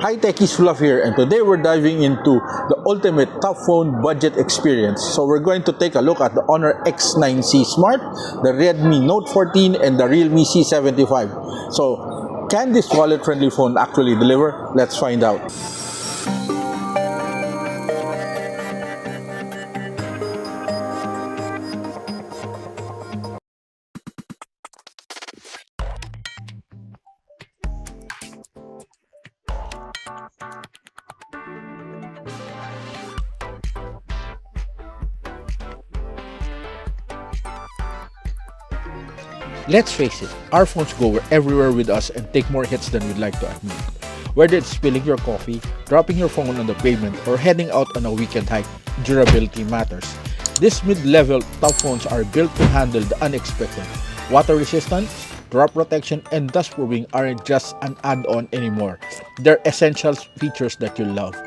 Hi techies, Fluff here, and today we're diving into the ultimate top phone budget experience. So we're going to take a look at the Honor X9C Smart, the Redmi Note 14, and the Realme C75. So can this wallet-friendly phone actually deliver? Let's find out. Let's face it, our phones go everywhere with us and take more hits than we'd like to admit. Whether it's spilling your coffee, dropping your phone on the pavement, or heading out on a weekend hike, durability matters. These mid-level top phones are built to handle the unexpected. Water resistance, drop protection, and dust proofing aren't just an add-on anymore. They're essential features that you love.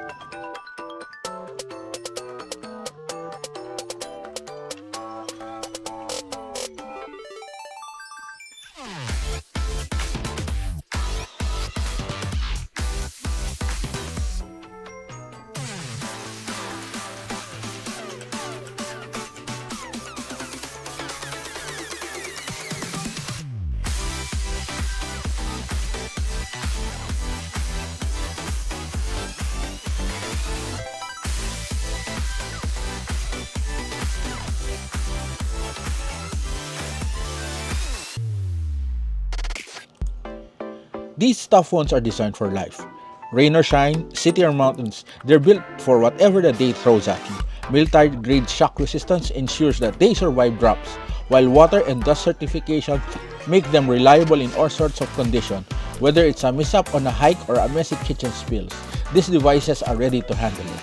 These tough phones are designed for life. Rain or shine, city or mountains, they're built for whatever the day throws at you. Military-grade shock resistance ensures that they survive drops, while water and dust certification make them reliable in all sorts of conditions. Whether it's a mishap on a hike or a messy kitchen spills, these devices are ready to handle it.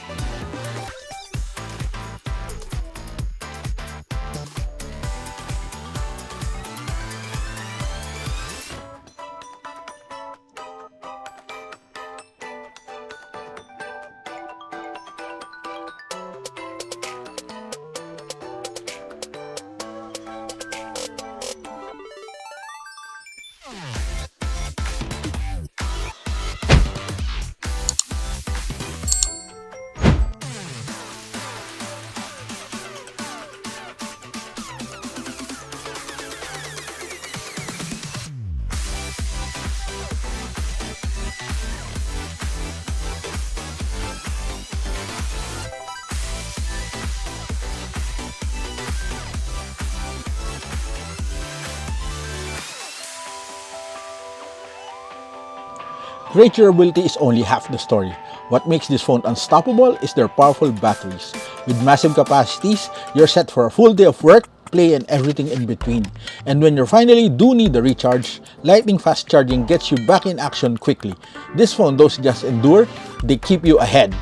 Great durability is only half the story. What makes this phone unstoppable is their powerful batteries. With massive capacities, you're set for a full day of work, play, and everything in between. And when you finally do need a recharge, lightning fast charging gets you back in action quickly. This phone doesn't just endure, they keep you ahead.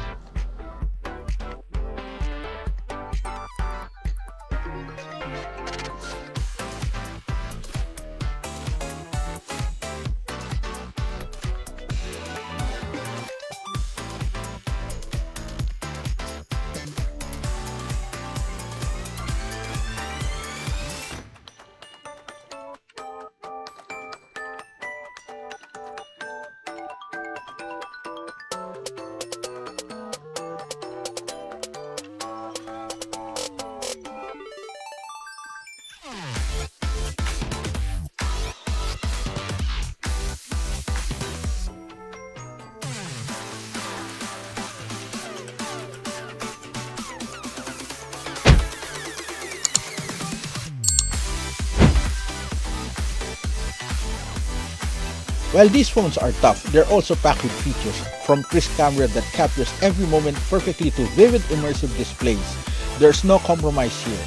While these phones are tough, they're also packed with features, from crisp camera that captures every moment perfectly to vivid immersive displays. There's no compromise here.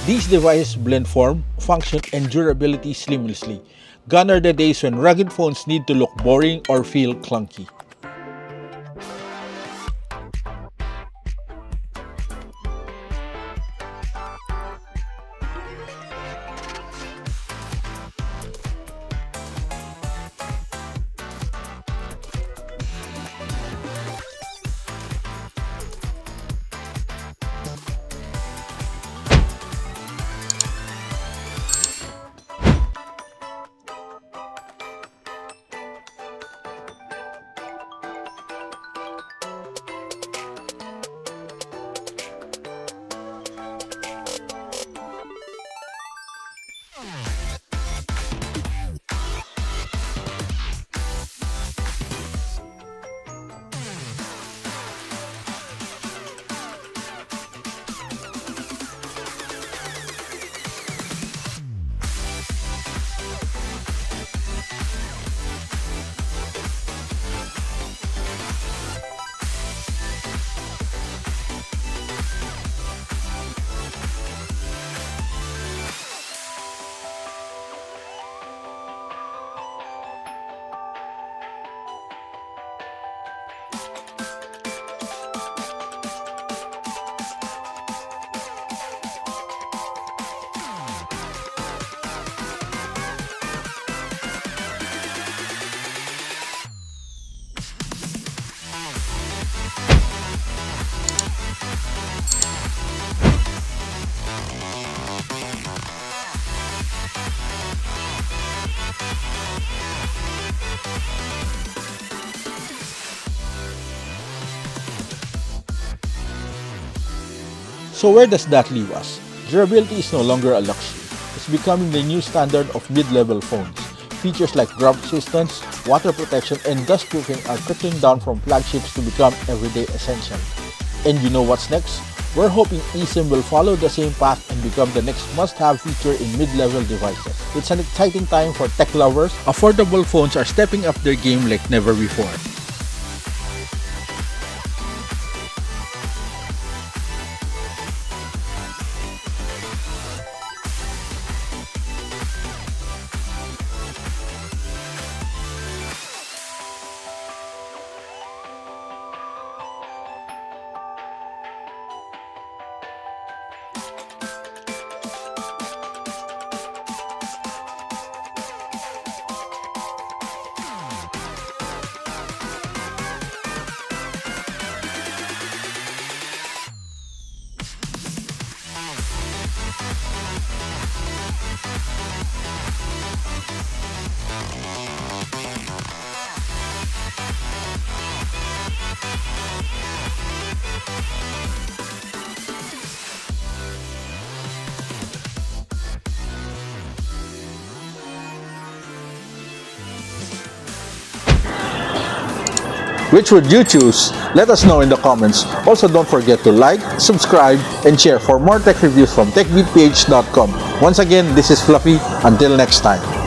These devices blend form, function, and durability seamlessly. Gone are the days when rugged phones need to look boring or feel clunky. So where does that leave us? Durability is no longer a luxury. It's becoming the new standard of mid-level phones. Features like drop resistance, water protection, and dust proofing are trickling down from flagships to become everyday essential. And you know what's next? We're hoping eSIM will follow the same path and become the next must-have feature in mid-level devices. It's an exciting time for tech lovers. Affordable phones are stepping up their game like never before. Which would you choose? Let us know in the comments. Also, don't forget to like, subscribe, and share for more tech reviews from techbeatph.com. Once again, this is Fluffy. Until next time.